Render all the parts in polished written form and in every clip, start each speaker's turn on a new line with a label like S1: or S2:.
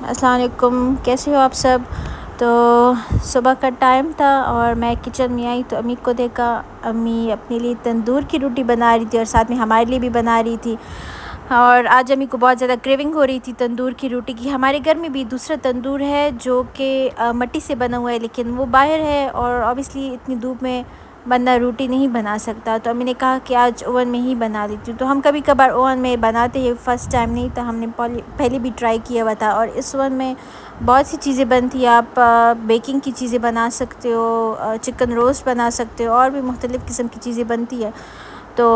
S1: السلام علیکم، کیسے ہو آپ سب؟ تو صبح کا ٹائم تھا اور میں کچن میں آئی تو امی کو دیکھا، امی اپنے لیے تندور کی روٹی بنا رہی تھی اور ساتھ میں ہمارے لیے بھی بنا رہی تھی۔ اور آج امی کو بہت زیادہ کریونگ ہو رہی تھی تندور کی روٹی کی۔ ہمارے گھر میں بھی دوسرا تندور ہے جو کہ مٹی سے بنا ہوا ہے، لیکن وہ باہر ہے اور اوبیسلی اتنی دھوپ میں بندہ روٹی نہیں بنا سکتا، تو امی نے کہا کہ آج اوون میں ہی بنا لیتی ہوں۔ تو ہم کبھی کبھار اوون میں بناتے ہیں، فرسٹ ٹائم نہیں تھا، ہم نے پہلے بھی ٹرائی کیا ہوا تھا۔ اور اس اوون میں بہت سی چیزیں بنتی ہیں، آپ بیکنگ کی چیزیں بنا سکتے ہو، چکن روسٹ بنا سکتے ہو، اور بھی مختلف قسم کی چیزیں بنتی ہیں۔ تو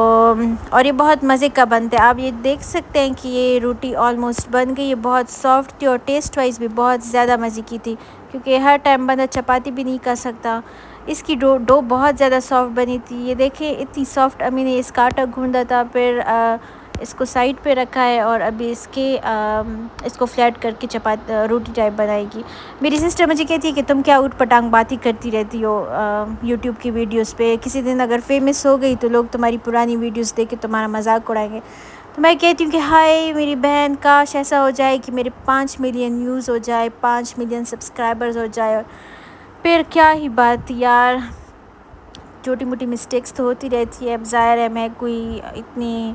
S1: اور یہ بہت مزے کا بنتا ہے، آپ یہ دیکھ سکتے ہیں کہ یہ روٹی آلموسٹ بن گئی، یہ بہت سافٹ تھی اور ٹیسٹ وائز بھی بہت زیادہ مزے کی تھی، کیونکہ ہر ٹائم بندہ چپاتی بھی نہیں کر سکتا۔ اس کی ڈو بہت زیادہ سافٹ بنی تھی، یہ دیکھیں اتنی سافٹ۔ امی نے اس کا آٹا گھوندا تھا، پھر اس کو سائڈ پہ رکھا ہے اور ابھی اس کو فلیٹ کر کے روٹی ٹائپ بنائے گی۔ میری سسٹر مجھے کہتی ہے کہ تم کیا اوٹ پٹانگ باتیں کرتی رہتی ہو یوٹیوب کی ویڈیوز پہ، کسی دن اگر فیمس ہو گئی تو لوگ تمہاری پرانی ویڈیوز دیکھ کے تمہارا مذاق اڑائیں گے۔ تو میں کہتی ہوں کہ ہائے میری بہن، کاش ایسا ہو جائے کہ میرے 5 ملین ویوز ہو جائے، 5 ملین سبسکرائبرز ہو جائے، پھر کیا ہی بات یار۔ چھوٹی موٹی مسٹیکس تو ہوتی رہتی ہے، اب ظاہر ہے میں کوئی اتنی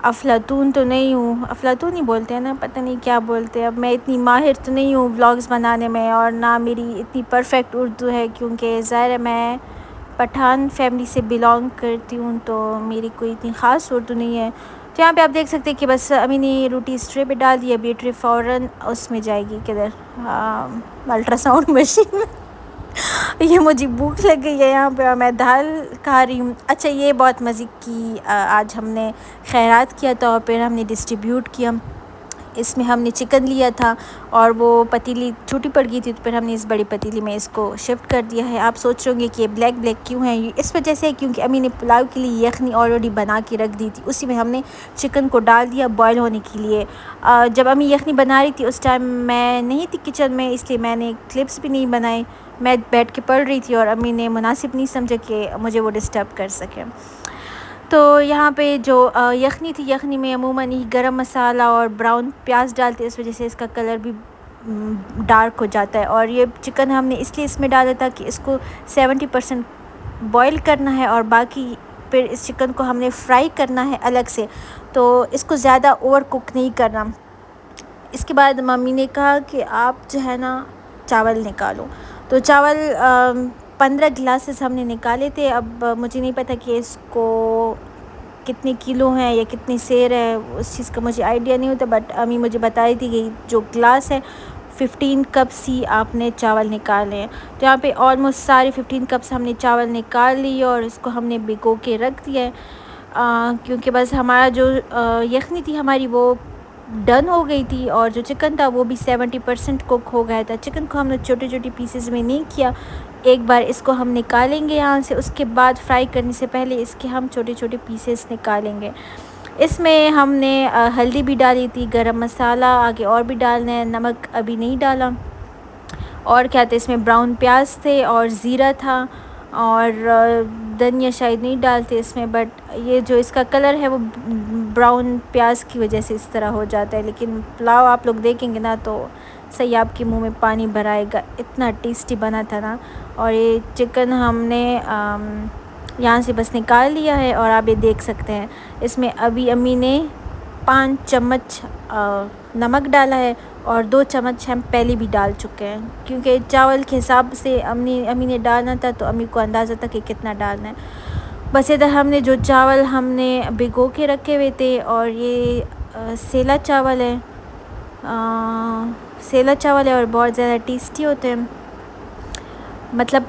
S1: افلاطون تو نہیں ہوں، افلاطون ہی بولتے ہیں نا، پتہ نہیں کیا بولتے ہیں، اب میں اتنی ماہر تو نہیں ہوں ولاگز بنانے میں، اور نہ میری اتنی پرفیکٹ اردو ہے، کیونکہ ظاہر ہے میں پٹھان فیملی سے بلانگ کرتی ہوں، تو میری کوئی اتنی خاص اردو نہیں ہے۔ تو یہاں پہ آپ دیکھ سکتے ہیں کہ بس امی نے روٹی اس ٹرے پہ ڈال دی، اب یہ ٹرے فوراً اس میں جائے گی کدھر، الٹرا ساؤنڈ مشین میں۔ یہ مجھے بھوک لگ گئی ہے یہاں پہ اور میں دال کھا رہی ہوں۔ اچھا، یہ بہت مزے کی آج ہم نے خیرات کیا تھا اور پھر ہم نے ڈسٹریبیوٹ کیا۔ اس میں ہم نے چکن لیا تھا اور وہ پتیلی چھوٹی پڑ گئی تھی، تو پھر ہم نے اس بڑی پتیلی میں اس کو شفٹ کر دیا ہے۔ آپ سوچ رہے ہوں گے کہ یہ بلیک بلیک کیوں ہے، اس وجہ سے کیونکہ امی نے پلاؤ کے لیے یخنی آلریڈی بنا کے رکھ دی تھی، اسی میں ہم نے چکن کو ڈال دیا بوائل ہونے کے لیے۔ جب امی یخنی بنا رہی تھی اس ٹائم میں نہیں تھی کچن میں، اس لیے میں نے کلپس بھی نہیں بنائے، میں بیٹھ کے پڑھ رہی تھی اور امی نے مناسب نہیں سمجھا کہ مجھے وہ ڈسٹرب کر سکے۔ تو یہاں پہ جو یخنی تھی، یخنی میں عموماً ہی گرم مسالہ اور براؤن پیاز ڈالتے، اس وجہ سے اس کا کلر بھی ڈارک ہو جاتا ہے۔ اور یہ چکن ہم نے اس لیے اس میں ڈالا تھا کہ اس کو 70% بوائل کرنا ہے اور باقی پھر اس چکن کو ہم نے فرائی کرنا ہے الگ سے، تو اس کو زیادہ اوور کوک نہیں کرنا۔ اس کے بعد ممی نے کہا کہ آپ جو ہے نا چاول نکالو، تو چاول 15 گلاسز ہم نے نکالے تھے۔ اب مجھے نہیں پتہ کہ اس کو کتنے کلو ہیں یا کتنی سیر ہے، اس چیز کا مجھے آئیڈیا نہیں ہوتا، بٹ امی مجھے بتا رہی تھی کہ جو گلاس ہے 15 کپس ہی آپ نے چاول نکالے ہیں۔ تو یہاں پہ آلموسٹ سارے 15 کپس ہم نے چاول نکال لی اور اس کو ہم نے بھگو کے رکھ دیا ہے، کیونکہ بس ہمارا جو یخنی تھی ہماری وہ ڈن ہو گئی تھی، اور جو چکن تھا وہ بھی 70% کوک ہو گیا تھا۔ چکن کو ہم نے چھوٹے چھوٹے پیسز میں نہیں کیا، ایک بار اس کو ہم نکالیں گے یہاں سے، اس کے بعد فرائی کرنے سے پہلے اس کے ہم چھوٹے چھوٹے پیسز نکالیں گے۔ اس میں ہم نے ہلدی بھی ڈالی تھی، گرم مسالہ آگے اور بھی ڈالنا ہے، نمک ابھی نہیں ڈالا، اور کیا تھا اس میں براؤن پیاز تھے اور زیرہ تھا، اور دھنیا شاید نہیں ڈالتے اس میں، بٹ یہ جو اس کا کلر ہے وہ براؤن پیاز کی وجہ سے اس طرح ہو جاتا ہے، لیکن پلاؤ آپ لوگ دیکھیں گے نا تو صحیح آپ کے منہ میں پانی بھر آئے گا، اتنا ٹیسٹی بنا تھا نا۔ اور یہ چکن ہم نے یہاں سے بس نکال لیا ہے اور آپ یہ دیکھ سکتے ہیں اس میں ابھی امی نے 5 چمچ نمک ڈالا ہے اور 2 چمچ ہم پہلے بھی ڈال چکے ہیں، کیونکہ چاول کے حساب سے امی نے ڈالنا تھا تو امی کو اندازہ تھا کہ کتنا ڈالنا ہے۔ بس ادھر ہم نے جو چاول ہم نے بھگو کے رکھے ہوئے تھے، اور یہ سیلا چاول ہے، اور بہت زیادہ ٹیسٹی ہوتے ہیں، مطلب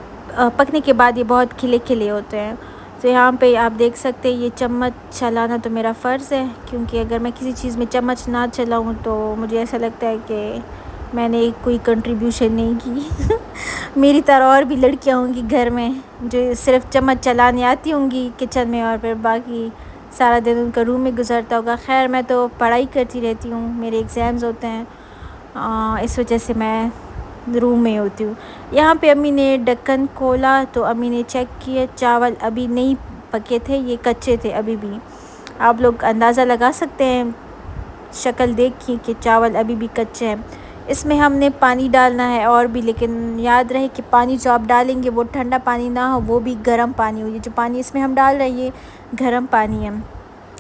S1: پکنے کے بعد یہ بہت کھلے کھلے ہوتے ہیں۔ تو یہاں پہ آپ دیکھ سکتے ہیں یہ چمچ چلانا تو میرا فرض ہے، کیونکہ اگر میں کسی چیز میں چمچ نہ چلاؤں تو مجھے ایسا لگتا ہے کہ میں نے کوئی کنٹریبیوشن نہیں کی۔ میری طرح اور بھی لڑکیاں ہوں گی گھر میں جو صرف چمچ چلانے آتی ہوں گی کچن میں، اور پھر باقی سارا دن ان کا روم میں گزرتا ہوگا۔ خیر میں تو پڑھائی کرتی رہتی ہوں، میرے ایگزامز ہوتے ہیں، اس وجہ سے میں روم میں ہوتی ہوں۔ یہاں پہ امی نے ڈھکن کھولا تو امی نے چیک کیا، چاول ابھی نہیں پکے تھے، یہ کچے تھے ابھی بھی، آپ لوگ اندازہ لگا سکتے ہیں شکل دیکھ کے کہ چاول ابھی بھی کچے ہیں۔ اس میں ہم نے پانی ڈالنا ہے اور بھی، لیکن یاد رہے کہ پانی جو آپ ڈالیں گے وہ ٹھنڈا پانی نہ ہو، وہ بھی گرم پانی ہو۔ یہ جو پانی اس میں ہم ڈال رہے ہیں یہ گرم پانی ہے،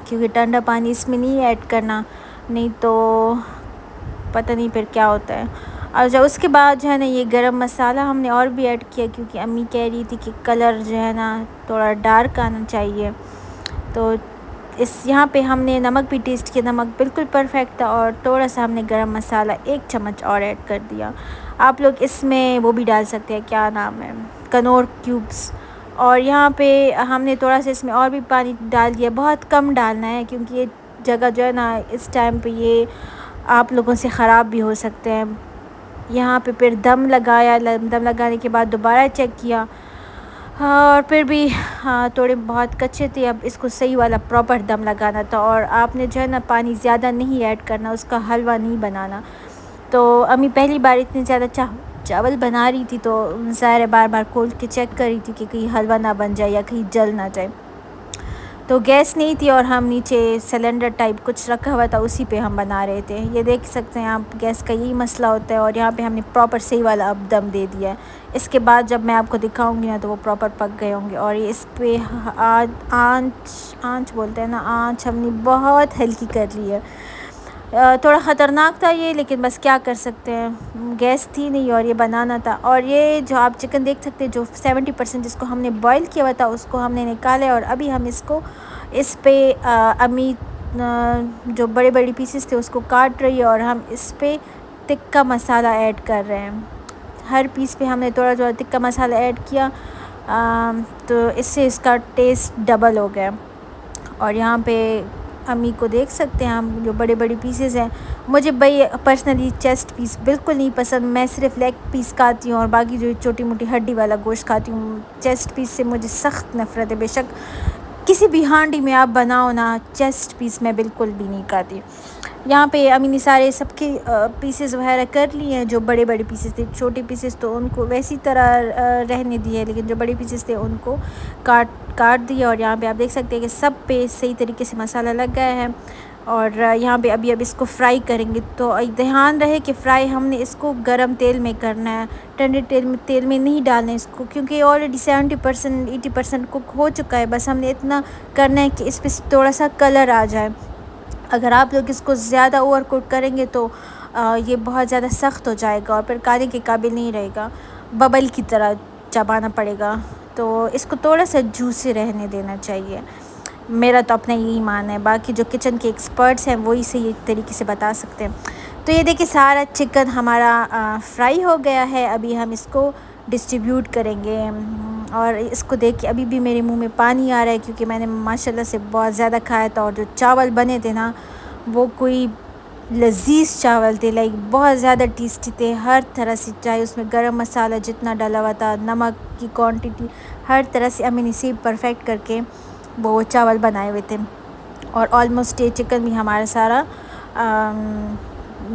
S1: کیونکہ ٹھنڈا پانی اس میں نہیں ایڈ کرنا، نہیں تو پتہ نہیں پھر کیا ہوتا ہے۔ اور جب اس کے بعد جو ہے نا یہ گرم مسالہ ہم نے اور بھی ایڈ کیا، کیونکہ امی کہہ رہی تھی کہ کلر جو ہے نا تھوڑا ڈارک آنا چاہیے، تو یہاں پہ ہم نے نمک بھی ٹیسٹ کیا، نمک بالکل پرفیکٹ تھا، اور تھوڑا سا ہم نے گرم مسالہ 1 چمچ اور ایڈ کر دیا۔ آپ لوگ اس میں وہ بھی ڈال سکتے ہیں، کیا نام ہے، کنور کیوبس۔ اور یہاں پہ ہم نے تھوڑا سا اس میں اور بھی پانی ڈال دیا، بہت کم ڈالنا ہے کیونکہ یہ جگہ جو ہے نا اس ٹائم پہ یہ آپ لوگوں سے خراب بھی ہو سکتے ہیں۔ یہاں پہ پھر دم لگایا، دم لگانے کے بعد دوبارہ چیک کیا، اور پھر بھی تھوڑے بہت کچے تھے، اب اس کو صحیح والا پراپر دم لگانا تھا، اور آپ نے جو ہے نا پانی زیادہ نہیں ایڈ کرنا، اس کا حلوہ نہیں بنانا۔ تو امی پہلی بار اتنے زیادہ چاول بنا رہی تھی، تو ظاہر ہے بار بار کھول کے چیک کر رہی تھی کہ کہیں حلوہ نہ بن جائے یا کہیں جل نہ جائے۔ تو گیس نہیں تھی اور ہم نیچے سلنڈر ٹائپ کچھ رکھا ہوا تھا، اسی پہ ہم بنا رہے تھے۔ یہ دیکھ سکتے ہیں آپ، گیس کا یہی مسئلہ ہوتا ہے، اور یہاں پہ ہم نے پراپر صحیح والا اب دم دے دیا ہے۔ اس کے بعد جب میں آپ کو دکھاؤں گی نا تو وہ پراپر پک گئے ہوں گے، اور اس پہ آنچ بولتے ہیں نا، آنچ ہم نے بہت ہلکی کر لی ہے۔ تھوڑا خطرناک تھا یہ، لیکن بس کیا کر سکتے ہیں، گیس تھی نہیں اور یہ بنانا تھا۔ اور یہ جو آپ چکن دیکھ سکتے ہیں، جو 70% جس کو ہم نے بوائل کیا ہوا تھا اس کو ہم نے نکالا ہے، اور ابھی ہم اس پہ امی جو بڑے بڑے پیسز تھے اس کو کاٹ رہی ہے، اور ہم اس پہ تکہ مسالہ ایڈ کر رہے ہیں۔ ہر پیس پہ ہم نے تھوڑا تھوڑا تکہ مسالہ ایڈ کیا، تو اس سے اس کا ٹیسٹ ڈبل ہو گیا۔ اور یہاں پہ امی کو دیکھ سکتے ہیں ہم، جو بڑے بڑے پیسز ہیں، مجھے پرسنلی چیسٹ پیس بالکل نہیں پسند، میں صرف لیگ پیس کھاتی ہوں اور باقی جو چھوٹی موٹی ہڈی والا گوشت کھاتی ہوں۔ چیسٹ پیس سے مجھے سخت نفرت ہے، بے شک کسی بھی ہانڈی میں آپ بناؤ نا، چیسٹ پیس میں بالکل بھی نہیں کھاتی۔ یہاں پہ امی نے سارے سب کے پیسز وغیرہ کر لیے ہیں، جو بڑے بڑے پیسز تھے، چھوٹے پیسز تو ان کو ویسی طرح رہنے دیے، لیکن جو بڑے پیسز تھے ان کو کاٹ دیا۔ اور یہاں پہ آپ دیکھ سکتے ہیں کہ سب پہ صحیح طریقے سے مسالہ لگ گیا ہے، اور یہاں پہ اب اس کو فرائی کریں گے، تو دھیان رہے کہ فرائی ہم نے اس کو گرم تیل میں کرنا ہے، ٹھنڈے تیل میں نہیں ڈالنا ہے اس کو، کیونکہ یہ آلریڈی 70% 80% کک ہو چکا ہے۔ بس ہم نے اتنا کرنا ہے کہ اس پہ تھوڑا سا کلر آ جائے۔ اگر آپ لوگ اس کو زیادہ اوور کوک کریں گے تو یہ بہت زیادہ سخت ہو جائے گا اور پھر کھانے کے قابل نہیں رہے گا، ببل کی طرح چبانا پڑے گا۔ تو اس کو تھوڑا سا جوسی رہنے دینا چاہیے، میرا تو اپنا یہی ماننا ہے، باقی جو کچن کے ایکسپرٹس ہیں وہی صحیح طریقے سے بتا سکتے ہیں۔ تو یہ دیکھیں سارا چکن ہمارا فرائی ہو گیا ہے، ابھی ہم اس کو ڈسٹریبیوٹ کریں گے، اور اس کو دیکھ کے ابھی بھی میرے منہ میں پانی آ رہا ہے، کیونکہ میں نے ماشاءاللہ سے بہت زیادہ کھایا تھا، اور جو چاول بنے تھے نا وہ کوئی لذیذ چاول تھے، لائک بہت زیادہ ٹیسٹی تھے ہر طرح سے، چاہے اس میں گرم مسالہ جتنا ڈالا ہوا تھا، نمک کی کوانٹٹی، ہر طرح سے امی نے سیب پرفیکٹ کر کے وہ چاول بنائے ہوئے تھے۔ اور آلموسٹ یہ چکن بھی ہمارا سارا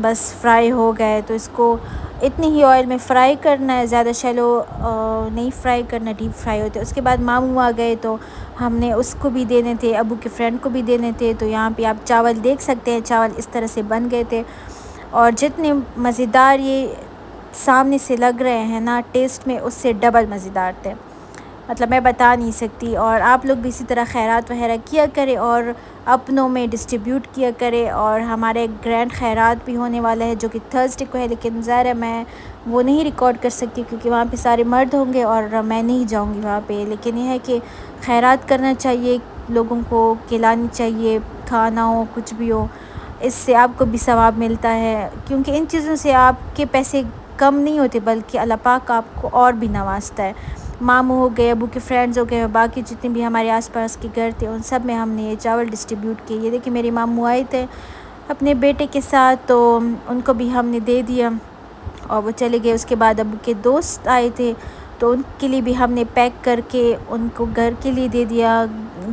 S1: بس فرائی ہو گیا ہے، تو اس کو اتنی ہی آئل میں فرائی کرنا ہے، زیادہ شیلو نہیں فرائی کرنا، ڈیپ فرائی ہوتے۔ اس کے بعد ماموں آ گئے تو ہم نے اس کو بھی دینے تھے، ابو کے فرینڈ کو بھی دینے تھے، تو یہاں پہ آپ چاول دیکھ سکتے ہیں، چاول اس طرح سے بن گئے تھے، اور جتنے مزیدار یہ سامنے سے لگ رہے ہیں نا ٹیسٹ میں، اس سے ڈبل مزیدار تھے، مطلب میں بتا نہیں سکتی۔ اور آپ لوگ بھی اسی طرح خیرات وغیرہ کیا کرے اور اپنوں میں ڈسٹریبیوٹ کیا کرے، اور ہمارے گرینڈ خیرات بھی ہونے والا ہے جو کہ تھرسڈے کو ہے، لیکن ظاہر ہے میں وہ نہیں ریکارڈ کر سکتی کیونکہ وہاں پہ سارے مرد ہوں گے اور میں نہیں جاؤں گی وہاں پہ، لیکن یہ ہے کہ خیرات کرنا چاہیے، لوگوں کو کھلانی چاہیے، کھانا ہو کچھ بھی ہو، اس سے آپ کو بھی ثواب ملتا ہے، کیونکہ ان چیزوں سے آپ کے پیسے کم نہیں ہوتے بلکہ اللہ پاک آپ کو اور بھی نوازتا ہے۔ ماموں ہو گئے، ابو کے فرینڈز ہو گئے، باقی جتنے بھی ہمارے آس پاس کے گھر تھے ان سب میں ہم نے یہ چاول ڈسٹریبیوٹ کیے۔ یہ دیکھیں میرے ماموں آئے تھے اپنے بیٹے کے ساتھ، تو ان کو بھی ہم نے دے دیا اور وہ چلے گئے۔ اس کے بعد ابو کے دوست آئے تھے تو ان کے لیے بھی ہم نے پیک کر کے ان کو گھر کے لیے دے دیا۔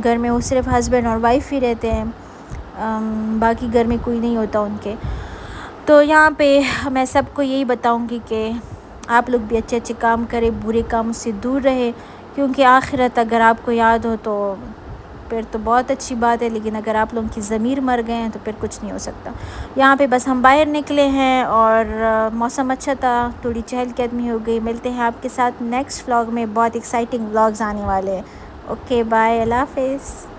S1: گھر میں وہ صرف ہسبینڈ اور وائف ہی رہتے ہیں، باقی گھر میں کوئی نہیں ہوتا ان کے۔ تو یہاں پہ میں سب کو یہی بتاؤں گی کہ آپ لوگ بھی اچھے اچھے کام کریں، برے کاموں سے دور رہے، کیونکہ آخرت اگر آپ کو یاد ہو تو پھر تو بہت اچھی بات ہے، لیکن اگر آپ لوگوں کی ضمیر مر گئے ہیں تو پھر کچھ نہیں ہو سکتا۔ یہاں پہ بس ہم باہر نکلے ہیں اور موسم اچھا تھا، تھوڑی چہل قدمی ہو گئی۔ ملتے ہیں آپ کے ساتھ نیکسٹ ولاگ میں، بہت ایکسائٹنگ ولاگز آنے والے ہیں۔ اوکے بائے، اللہ حافظ۔